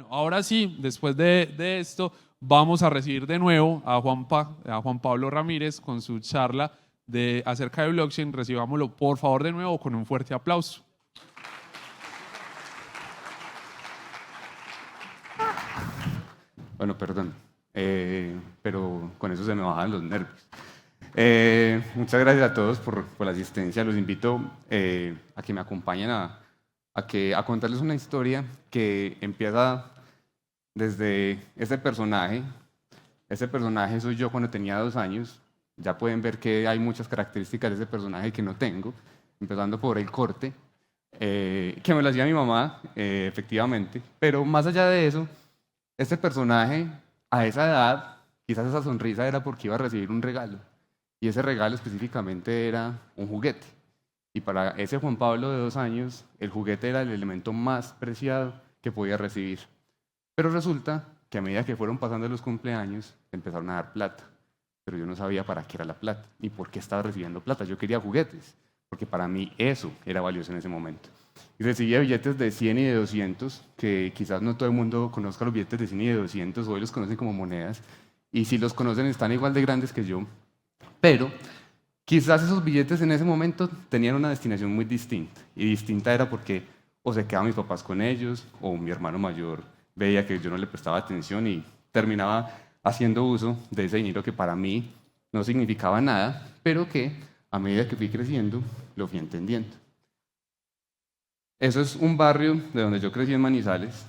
Bueno, ahora sí, después de esto, vamos a recibir de nuevo a Juan Pablo Ramírez con su charla acerca de blockchain. Recibámoslo, por favor, de nuevo con un fuerte aplauso. Bueno, perdón, pero con eso se me bajan los nervios. Muchas gracias a todos por la asistencia. Los invito a que me acompañen a contarles una historia que empieza desde ese personaje. Ese personaje soy yo cuando tenía 2 años. Ya pueden ver que hay muchas características de ese personaje que no tengo, empezando por el corte, que me lo hacía mi mamá, efectivamente. Pero más allá de eso, este personaje, a esa edad, quizás esa sonrisa era porque iba a recibir un regalo. Y ese regalo específicamente era un juguete. Y para ese Juan Pablo de 2 años, el juguete era el elemento más preciado que podía recibir. Pero resulta que a medida que fueron pasando los cumpleaños, empezaron a dar plata. Pero yo no sabía para qué era la plata, ni por qué estaba recibiendo plata. Yo quería juguetes, porque para mí eso era valioso en ese momento. Y recibía billetes de 100 y de 200, que quizás no todo el mundo conozca los billetes de 100 y de 200, hoy los conocen como monedas, y si los conocen están igual de grandes que yo, pero quizás esos billetes en ese momento tenían una destinación muy distinta, y distinta era porque o se quedaban mis papás con ellos, o mi hermano mayor veía que yo no le prestaba atención y terminaba haciendo uso de ese dinero que para mí no significaba nada, pero que a medida que fui creciendo lo fui entendiendo. Eso es un barrio de donde yo crecí en Manizales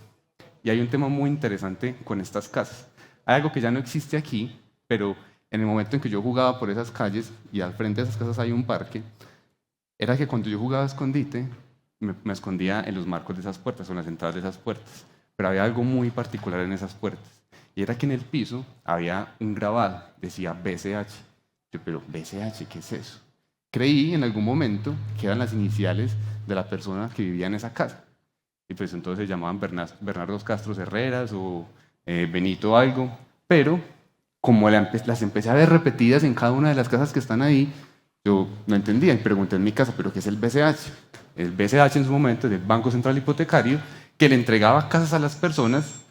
y hay un tema muy interesante con estas casas. Hay algo que ya no existe aquí, pero en el momento en que yo jugaba por esas calles y al frente de esas casas hay un parque, era que cuando yo jugaba a escondite me escondía en los marcos de esas puertas o en las entradas de esas puertas. Pero había algo muy particular en esas puertas y era que en el piso había un grabado, decía BCH. Yo, pero BCH, ¿qué es eso? Creí en algún momento que eran las iniciales de la persona que vivía en esa casa. Y pues entonces se llamaban Bernardo Castro Herreras o Benito algo. Pero como las empecé a ver repetidas en cada una de las casas que están ahí, yo no entendía y pregunté en mi casa, ¿pero qué es el BCH? El BCH en su momento es el Banco Central Hipotecario, que le entregaba casas a las personas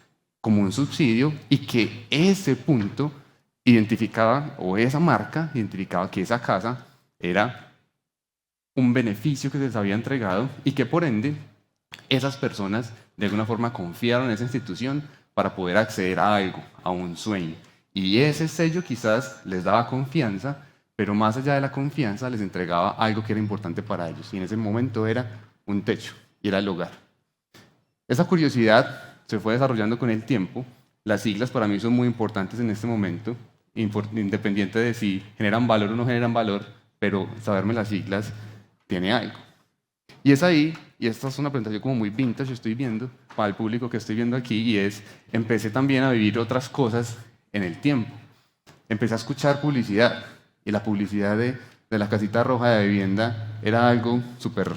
como un subsidio y que ese punto identificaba, o esa marca identificaba que esa casa era un beneficio que se les había entregado y que por ende esas personas de alguna forma confiaron en esa institución para poder acceder a algo, a un sueño. Y ese sello quizás les daba confianza, pero más allá de la confianza les entregaba algo que era importante para ellos. Y en ese momento era un techo, y era el hogar. Esa curiosidad se fue desarrollando con el tiempo. Las siglas para mí son muy importantes en este momento, independiente de si generan valor o no generan valor, pero saberme las siglas tiene algo. Y es ahí, y esta es una presentación como muy vintage, estoy viendo, para el público que estoy viendo aquí, y es, empecé también a vivir otras cosas en el tiempo. Empecé a escuchar publicidad, y la publicidad de la casita roja de vivienda era algo súper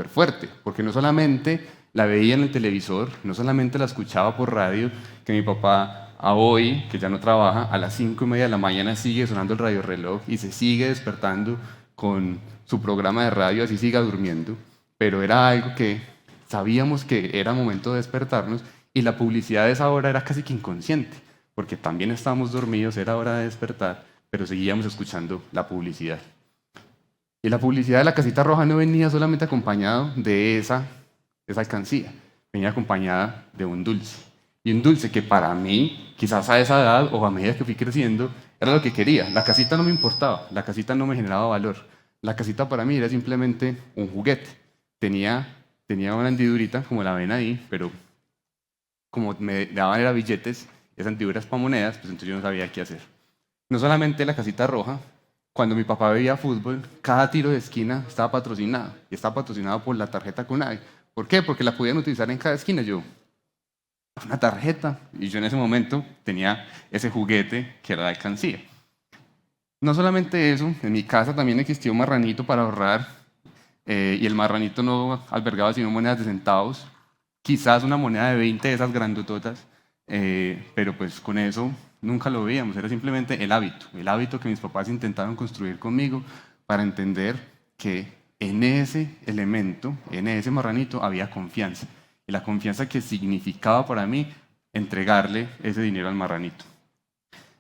fuerte, porque no solamente la veía en el televisor, no solamente la escuchaba por radio, que mi papá a hoy, que ya no trabaja, a las 5:30 de la mañana sigue sonando el radio reloj y se sigue despertando con su programa de radio, así siga durmiendo, pero era algo que sabíamos que era momento de despertarnos y la publicidad de esa hora era casi que inconsciente, porque también estábamos dormidos, era hora de despertar, pero seguíamos escuchando la publicidad. Y la publicidad de la casita roja no venía solamente acompañado de esa alcancía, venía acompañada de un dulce. Y un dulce que para mí, quizás a esa edad o a medida que fui creciendo, era lo que quería. La casita no me importaba, la casita no me generaba valor. La casita para mí era simplemente un juguete. Tenía una hendidurita, como la ven ahí, pero como me daban era billetes, esas hendiduras para monedas, pues entonces yo no sabía qué hacer. No solamente la casita roja, cuando mi papá veía fútbol, cada tiro de esquina estaba patrocinado. Y estaba patrocinado por la tarjeta Conave. ¿Por qué? Porque la podían utilizar en cada esquina. Yo, una tarjeta. Y yo en ese momento tenía ese juguete que era la alcancía. No solamente eso, en mi casa también existía un marranito para ahorrar. Y el marranito no albergaba sino monedas de centavos. Quizás una moneda de 20 de esas grandototas. Pero pues con eso nunca lo veíamos, era simplemente el hábito que mis papás intentaron construir conmigo para entender que en ese elemento, en ese marranito, había confianza. Y la confianza que significaba para mí entregarle ese dinero al marranito.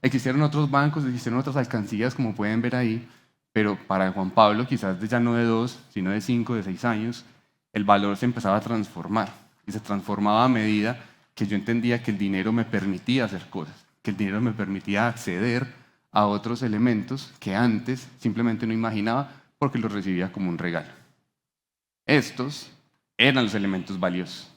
Existieron otros bancos, existieron otras alcancías, como pueden ver ahí, pero para Juan Pablo, quizás ya no de 2, sino de 5, de 6 años, el valor se empezaba a transformar y se transformaba a medida que yo entendía que el dinero me permitía hacer cosas, que el dinero me permitía acceder a otros elementos que antes simplemente no imaginaba porque los recibía como un regalo. Estos eran los elementos valiosos.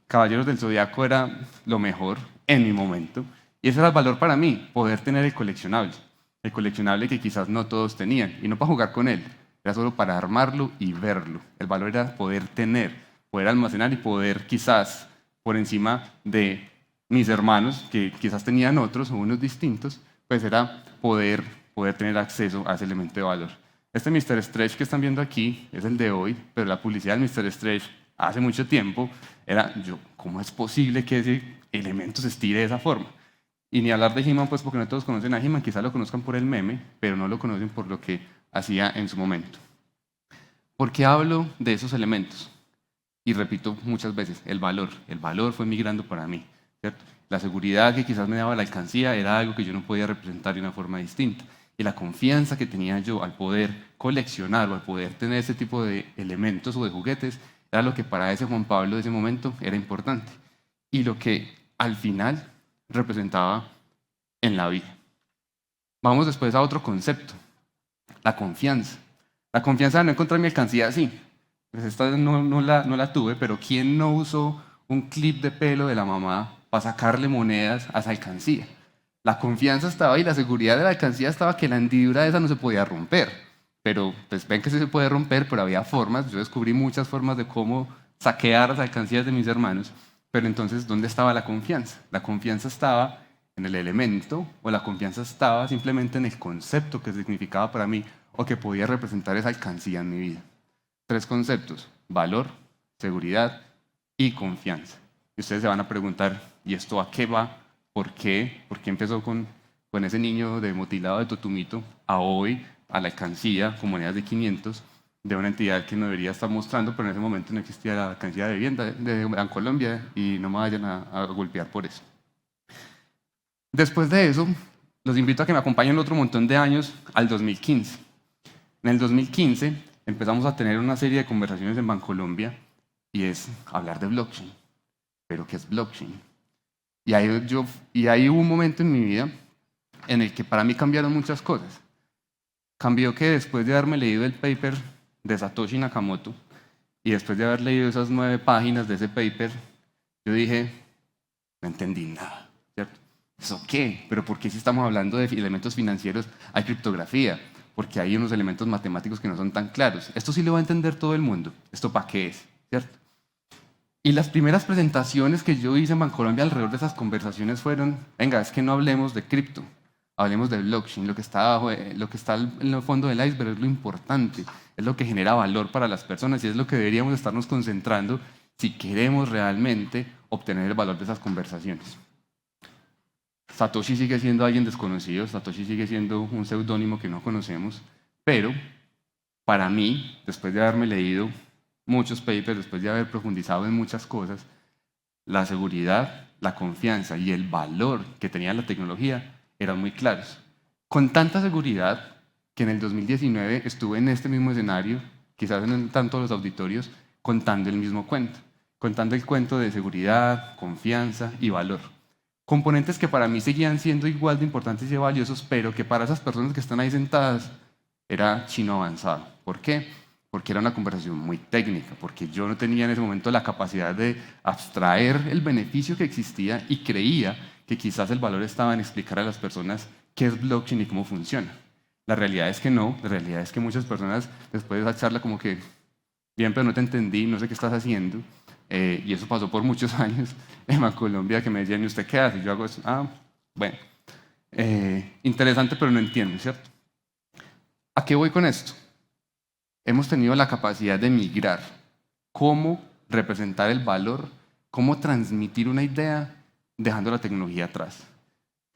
Caballeros del Zodiaco era lo mejor en mi momento y ese era el valor para mí, poder tener el coleccionable que quizás no todos tenían y no para jugar con él, era solo para armarlo y verlo. El valor era poder tener, poder almacenar y poder quizás por encima de mis hermanos, que quizás tenían otros o unos distintos, pues era poder tener acceso a ese elemento de valor. Este Mr. Stretch que están viendo aquí es el de hoy, pero la publicidad del Mr. Stretch hace mucho tiempo era, ¿cómo es posible que ese elemento se estire de esa forma? Y ni hablar de He-Man, pues porque no todos conocen a He-Man, quizás lo conozcan por el meme, pero no lo conocen por lo que hacía en su momento. ¿Por qué hablo de esos elementos? Y repito muchas veces, el valor fue migrando para mí, ¿cierto? La seguridad que quizás me daba la alcancía era algo que yo no podía representar de una forma distinta. Y la confianza que tenía yo al poder coleccionar o al poder tener ese tipo de elementos o de juguetes era lo que para ese Juan Pablo de ese momento era importante. Y lo que al final representaba en la vida. Vamos después a otro concepto, la confianza. La confianza de no encontrar mi alcancía así. Pues esta no la tuve, pero ¿quién no usó un clip de pelo de la mamá para sacarle monedas a esa alcancía? La confianza estaba ahí, la seguridad de la alcancía estaba que la hendidura de esa no se podía romper. Pero pues ven que sí se puede romper, pero había formas, yo descubrí muchas formas de cómo saquear las alcancías de mis hermanos. Pero entonces, ¿dónde estaba la confianza? La confianza estaba en el elemento o la confianza estaba simplemente en el concepto que significaba para mí o que podía representar esa alcancía en mi vida. 3 conceptos, valor, seguridad y confianza. Y ustedes se van a preguntar, ¿y esto a qué va? ¿Por qué? ¿Por qué empezó con ese niño de motilado de Totumito a hoy a la alcancía con monedas de 500 de una entidad que no debería estar mostrando, pero en ese momento no existía la alcancía de vivienda de Colombia y no me vayan a golpear por eso? Después de eso, los invito a que me acompañen otro montón de años al 2015. En el 2015 empezamos a tener una serie de conversaciones en Bancolombia y es hablar de blockchain. ¿Pero qué es blockchain? Y ahí hubo un momento en mi vida en el que para mí cambiaron muchas cosas. Cambió que después de haberme leído el paper de Satoshi Nakamoto y después de haber leído esas 9 páginas de ese paper, yo dije, no entendí nada, ¿cierto? ¿Eso qué? ¿Pero por qué si estamos hablando de elementos financieros hay criptografía? Porque hay unos elementos matemáticos que no son tan claros. Esto sí lo va a entender todo el mundo. ¿Esto para qué es? ¿Cierto? Y las primeras presentaciones que yo hice en Bancolombia alrededor de esas conversaciones fueron, venga, es que no hablemos de cripto, hablemos de blockchain. Lo que está en el fondo del iceberg es lo importante, es lo que genera valor para las personas y es lo que deberíamos estarnos concentrando si queremos realmente obtener el valor de esas conversaciones. Satoshi sigue siendo alguien desconocido, Satoshi sigue siendo un seudónimo que no conocemos, pero para mí, después de haberme leído muchos papers, después de haber profundizado en muchas cosas, la seguridad, la confianza y el valor que tenía la tecnología eran muy claros. Con tanta seguridad que en el 2019 estuve en este mismo escenario, quizás en tanto los auditorios, contando el mismo cuento, contando el cuento de seguridad, confianza y valor. Componentes que para mí seguían siendo igual de importantes y valiosos, pero que para esas personas que están ahí sentadas era chino avanzado. ¿Por qué? Porque era una conversación muy técnica, porque yo no tenía en ese momento la capacidad de abstraer el beneficio que existía y creía que quizás el valor estaba en explicar a las personas qué es blockchain y cómo funciona. La realidad es que no, la realidad es que muchas personas después de esa charla como que, bien, pero no te entendí, no sé qué estás haciendo, y eso pasó por muchos años en Colombia, que me decían, ¿y usted qué hace? Y yo hago eso, bueno, interesante, pero no entiendo, ¿cierto? ¿A qué voy con esto? Hemos tenido la capacidad de migrar, cómo representar el valor, cómo transmitir una idea dejando la tecnología atrás,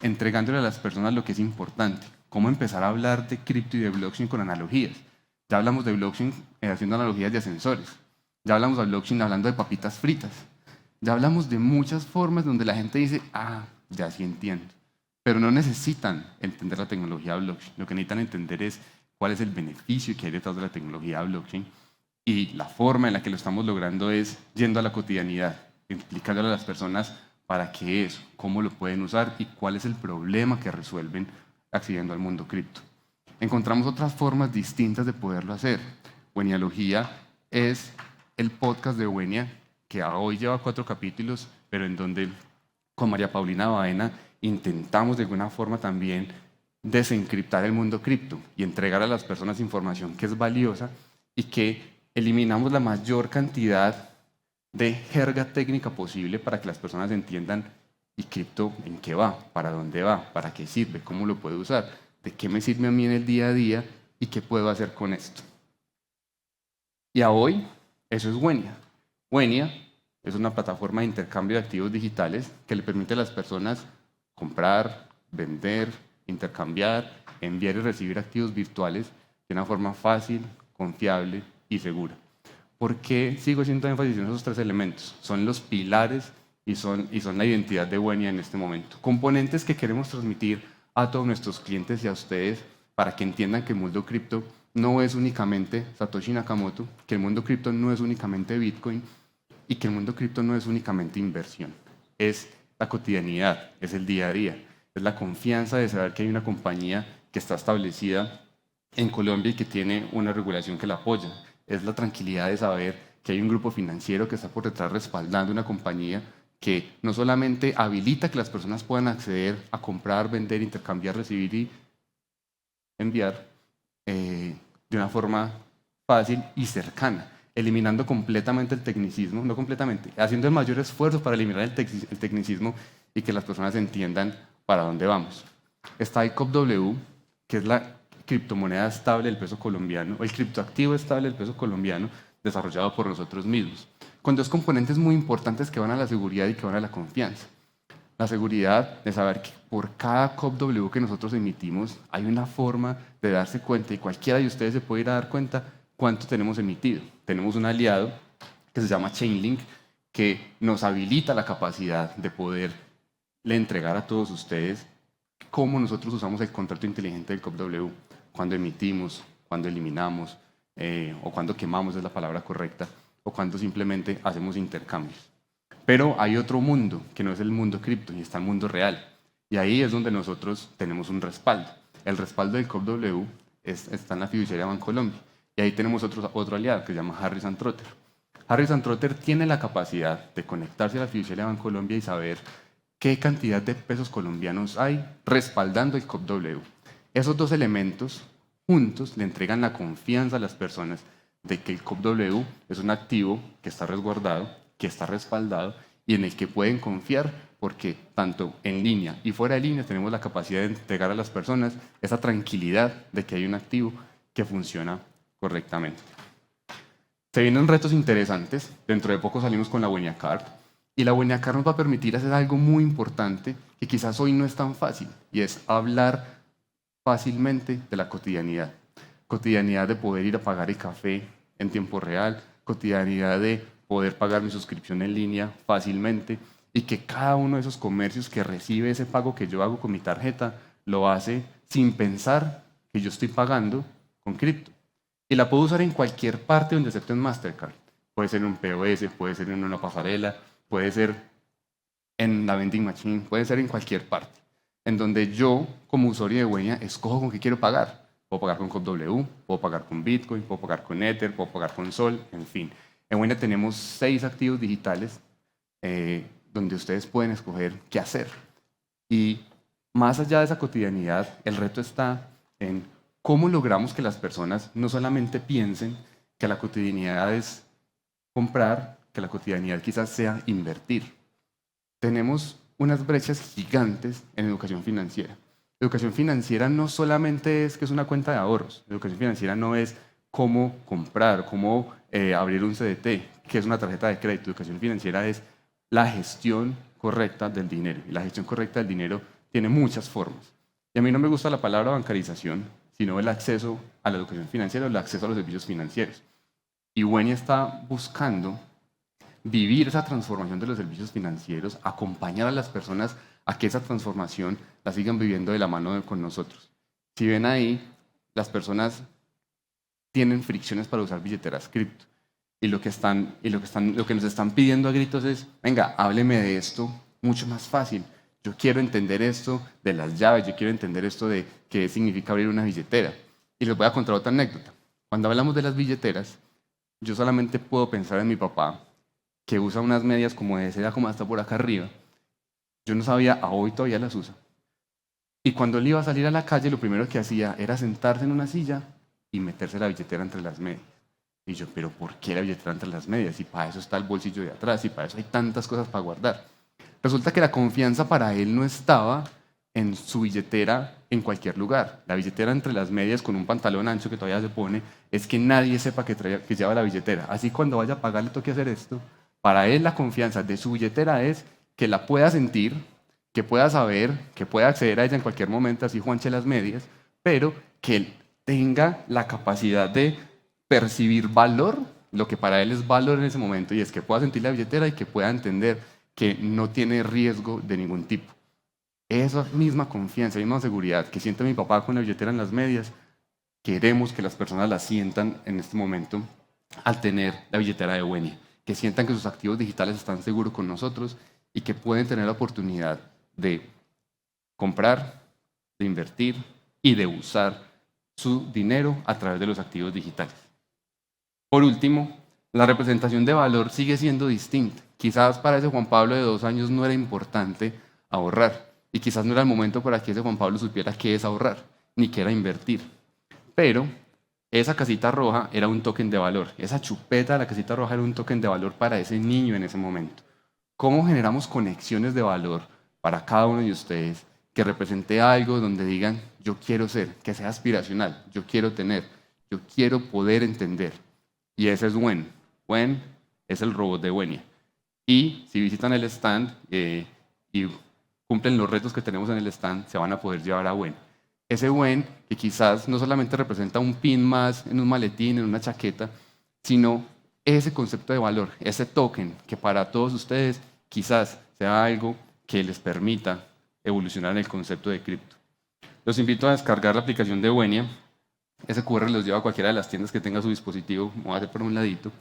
entregándole a las personas lo que es importante, cómo empezar a hablar de cripto y de blockchain con analogías. Ya hablamos de blockchain haciendo analogías de ascensores, ya hablamos de blockchain hablando de papitas fritas. Ya hablamos de muchas formas donde la gente dice, ah, ya sí entiendo. Pero no necesitan entender la tecnología blockchain. Lo que necesitan entender es cuál es el beneficio que hay detrás de la tecnología blockchain. Y la forma en la que lo estamos logrando es yendo a la cotidianidad, explicándole a las personas para qué es, cómo lo pueden usar y cuál es el problema que resuelven accediendo al mundo cripto. Encontramos otras formas distintas de poderlo hacer. Wenialogía es el podcast de Wenia, que hoy lleva 4 capítulos, pero en donde con María Paulina Baena intentamos de alguna forma también desencriptar el mundo cripto y entregar a las personas información que es valiosa y que eliminamos la mayor cantidad de jerga técnica posible para que las personas entiendan y cripto en qué va, para dónde va, para qué sirve, cómo lo puedo usar, de qué me sirve a mí en el día a día y qué puedo hacer con esto. Y a hoy, eso es Wenia. Wenia es una plataforma de intercambio de activos digitales que le permite a las personas comprar, vender, intercambiar, enviar y recibir activos virtuales de una forma fácil, confiable y segura. ¿Por qué sigo haciendo énfasis en esos 3 elementos? Son los pilares y son la identidad de Wenia en este momento. Componentes que queremos transmitir a todos nuestros clientes y a ustedes para que entiendan que el mundo cripto no es únicamente Satoshi Nakamoto, que el mundo cripto no es únicamente Bitcoin y que el mundo cripto no es únicamente inversión. Es la cotidianidad, es el día a día, es la confianza de saber que hay una compañía que está establecida en Colombia y que tiene una regulación que la apoya. Es la tranquilidad de saber que hay un grupo financiero que está por detrás respaldando una compañía que no solamente habilita que las personas puedan acceder a comprar, vender, intercambiar, recibir y enviar de una forma fácil y cercana, eliminando completamente el tecnicismo, no completamente, haciendo el mayor esfuerzo para eliminar el tecnicismo y que las personas entiendan para dónde vamos. Está ICOP-W, que es la criptomoneda estable del peso colombiano, o el criptoactivo estable del peso colombiano, desarrollado por nosotros mismos, con 2 componentes muy importantes que van a la seguridad y que van a la confianza. La seguridad de saber que por cada COP-W que nosotros emitimos hay una forma de darse cuenta y cualquiera de ustedes se puede ir a dar cuenta cuánto tenemos emitido. Tenemos un aliado que se llama Chainlink que nos habilita la capacidad de poderle entregar a todos ustedes cómo nosotros usamos el contrato inteligente del COP-W, cuando emitimos, cuando eliminamos o cuando quemamos es la palabra correcta o cuando simplemente hacemos intercambios. Pero hay otro mundo, que no es el mundo cripto, y está el mundo real. Y ahí es donde nosotros tenemos un respaldo. El respaldo del COP-W está en la fiduciaria Bancolombia. Y ahí tenemos otro aliado que se llama Harris & Trotter. Harris & Trotter tiene la capacidad de conectarse a la fiduciaria Bancolombia y saber qué cantidad de pesos colombianos hay respaldando el COP-W. Esos 2 elementos juntos le entregan la confianza a las personas de que el COP-W es un activo que está resguardado, que está respaldado y en el que pueden confiar porque tanto en línea y fuera de línea tenemos la capacidad de entregar a las personas esa tranquilidad de que hay un activo que funciona correctamente. Se vienen retos interesantes. Dentro de poco salimos con la Wenia Card y la Wenia Card nos va a permitir hacer algo muy importante que quizás hoy no es tan fácil y es hablar fácilmente de la cotidianidad. Cotidianidad de poder ir a pagar el café en tiempo real, cotidianidad de poder pagar mi suscripción en línea fácilmente y que cada uno de esos comercios que recibe ese pago que yo hago con mi tarjeta lo hace sin pensar que yo estoy pagando con cripto. Y la puedo usar en cualquier parte donde acepten Mastercard. Puede ser en un POS, puede ser en una pasarela, puede ser en la vending machine, puede ser en cualquier parte. En donde yo, como usuario de Wenia, escojo con qué quiero pagar. Puedo pagar con COP-W, puedo pagar con Bitcoin, puedo pagar con Ether, puedo pagar con Sol, en fin. En Wenia tenemos 6 activos digitales donde ustedes pueden escoger qué hacer. Y más allá de esa cotidianidad, el reto está en cómo logramos que las personas no solamente piensen que la cotidianidad es comprar, que la cotidianidad quizás sea invertir. Tenemos unas brechas gigantes en educación financiera. Educación financiera no solamente es que es una cuenta de ahorros. Educación financiera no es cómo comprar, cómo abrir un CDT, que es una tarjeta de crédito. Educación financiera es la gestión correcta del dinero. Y la gestión correcta del dinero tiene muchas formas. Y a mí no me gusta la palabra bancarización, sino el acceso a la educación financiera o el acceso a los servicios financieros. Y Wenia está buscando vivir esa transformación de los servicios financieros, acompañar a las personas a que esa transformación la sigan viviendo de la mano con nosotros. Si ven ahí, las personas tienen fricciones para usar billeteras cripto. Y lo que nos están pidiendo a gritos es, venga, hábleme de esto mucho más fácil. Yo quiero entender esto de las llaves, yo quiero entender esto de qué significa abrir una billetera. Y les voy a contar otra anécdota. Cuando hablamos de las billeteras, yo solamente puedo pensar en mi papá, que usa unas medias como de seda, como hasta por acá arriba. Yo no sabía, hoy todavía las usa. Y cuando él iba a salir a la calle, lo primero que hacía era sentarse en una silla y meterse la billetera entre las medias. Y yo, pero ¿por qué la billetera entre las medias? Y para eso está el bolsillo de atrás, y para eso hay tantas cosas para guardar. Resulta que la confianza para él no estaba en su billetera en cualquier lugar. La billetera entre las medias con un pantalón ancho que todavía se pone, es que nadie sepa que lleva la billetera. Así cuando vaya a pagar le toque hacer esto. Para él la confianza de su billetera es que la pueda sentir, que pueda saber, que pueda acceder a ella en cualquier momento, así juanche las medias, pero que él tenga la capacidad de percibir valor, lo que para él es valor en ese momento, y es que pueda sentir la billetera y que pueda entender que no tiene riesgo de ningún tipo. Esa misma confianza, esa misma seguridad que siente mi papá con la billetera en las medias, queremos que las personas la sientan en este momento al tener la billetera de Wenia, que sientan que sus activos digitales están seguros con nosotros y que pueden tener la oportunidad de comprar, de invertir y de usar su dinero a través de los activos digitales. Por último, la representación de valor sigue siendo distinta. Quizás para ese Juan Pablo de 2 años no era importante ahorrar y quizás no era el momento para que ese Juan Pablo supiera qué es ahorrar ni qué era invertir. Pero esa casita roja era un token de valor. Esa chupeta de la casita roja era un token de valor para ese niño en ese momento. ¿Cómo generamos conexiones de valor para cada uno de ustedes que represente algo donde digan, yo quiero ser, que sea aspiracional, yo quiero tener, yo quiero poder entender? Y ese es Wen. Wen es el robot de Wenia. Y si visitan el stand y cumplen los retos que tenemos en el stand, se van a poder llevar a Wen. Ese Wen que quizás no solamente representa un pin más en un maletín, en una chaqueta, sino ese concepto de valor, ese token que para todos ustedes quizás sea algo que les permita evolucionar en el concepto de cripto. Los invito a descargar la aplicación de Wenia. Ese QR los lleva a cualquiera de las tiendas que tenga a su dispositivo, me voy a hacer por un ladito,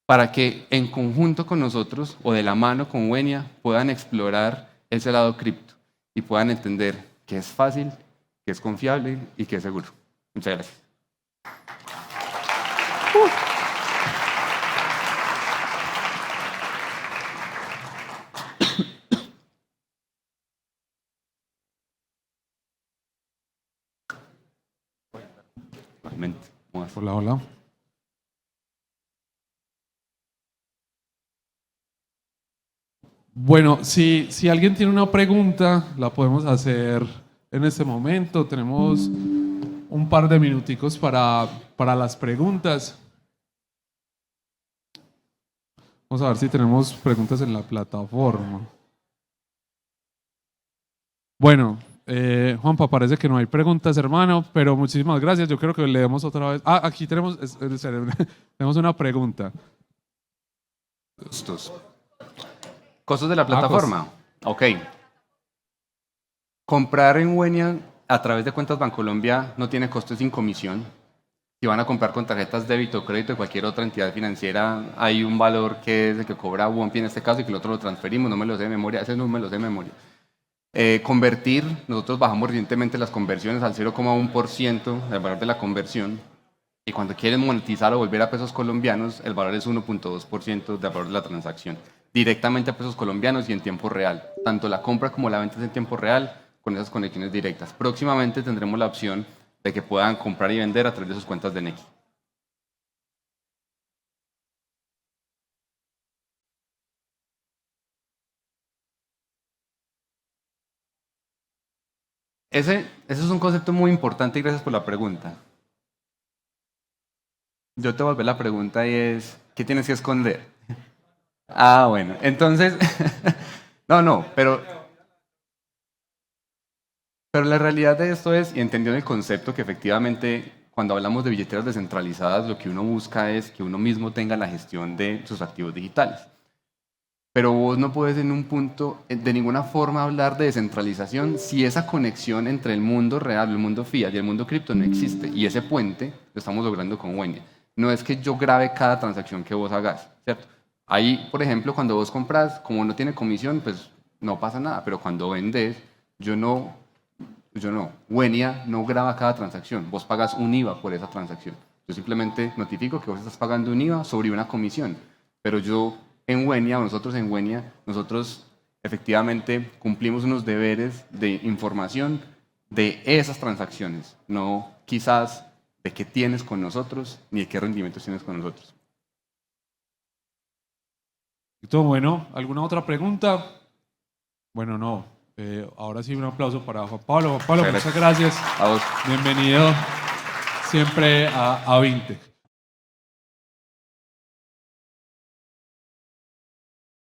para que en conjunto con nosotros o de la mano con Wenia puedan explorar ese lado cripto y puedan entender que es fácil, que es confiable y que es seguro. Muchas gracias. Hola, hola. Bueno, si alguien tiene una pregunta, la podemos hacer en este momento. Tenemos un par de minuticos para las preguntas. Vamos a ver si tenemos preguntas en la plataforma. Bueno, Juanpa, parece que no hay preguntas, hermano, pero muchísimas gracias. Yo creo que leemos otra vez. Aquí tenemos, tenemos una pregunta. ¿Costos de la plataforma? Ok. Comprar en Wenia a través de cuentas Bancolombia no tiene costos sin comisión. Si van a comprar con tarjetas débito o crédito de cualquier otra entidad financiera, hay un valor que es el que cobra Wonpi en este caso y que el otro lo transferimos, no me lo sé de memoria, ese no me lo sé de memoria. Convertir, nosotros bajamos recientemente las conversiones al 0,1% del valor de la conversión y cuando quieren monetizar o volver a pesos colombianos, el valor es 1,2% del valor de la transacción, directamente a pesos colombianos y en tiempo real. Tanto la compra como la venta es en tiempo real con esas conexiones directas. Próximamente tendremos la opción de que puedan comprar y vender a través de sus cuentas de Nequi. Ese es un concepto muy importante y gracias por la pregunta. Yo te volví la pregunta y es, ¿qué tienes que esconder? Ah, bueno, entonces, pero la realidad de esto es, y entendiendo el concepto que efectivamente cuando hablamos de billeteras descentralizadas, lo que uno busca es que uno mismo tenga la gestión de sus activos digitales. Pero vos no puedes en un punto de ninguna forma hablar de descentralización si esa conexión entre el mundo real, el mundo fiat y el mundo cripto no existe. Y ese puente lo estamos logrando con Wenia. No es que yo grabe cada transacción que vos hagas, ¿cierto? Ahí, por ejemplo, cuando vos compras, como no tiene comisión, pues no pasa nada. Pero cuando vendes, yo no, Wenia no graba cada transacción. Vos pagas un IVA por esa transacción. Yo simplemente notifico que vos estás pagando un IVA sobre una comisión. Pero yo en Wenia, o nosotros en Wenia, nosotros efectivamente cumplimos unos deberes de información de esas transacciones, no quizás de qué tienes con nosotros ni de qué rendimientos tienes con nosotros. Bueno, ¿alguna otra pregunta? Bueno, no. Ahora sí un aplauso para Juan Pablo. Juan Pablo, muchas gracias. A vos. Bienvenido siempre a 20.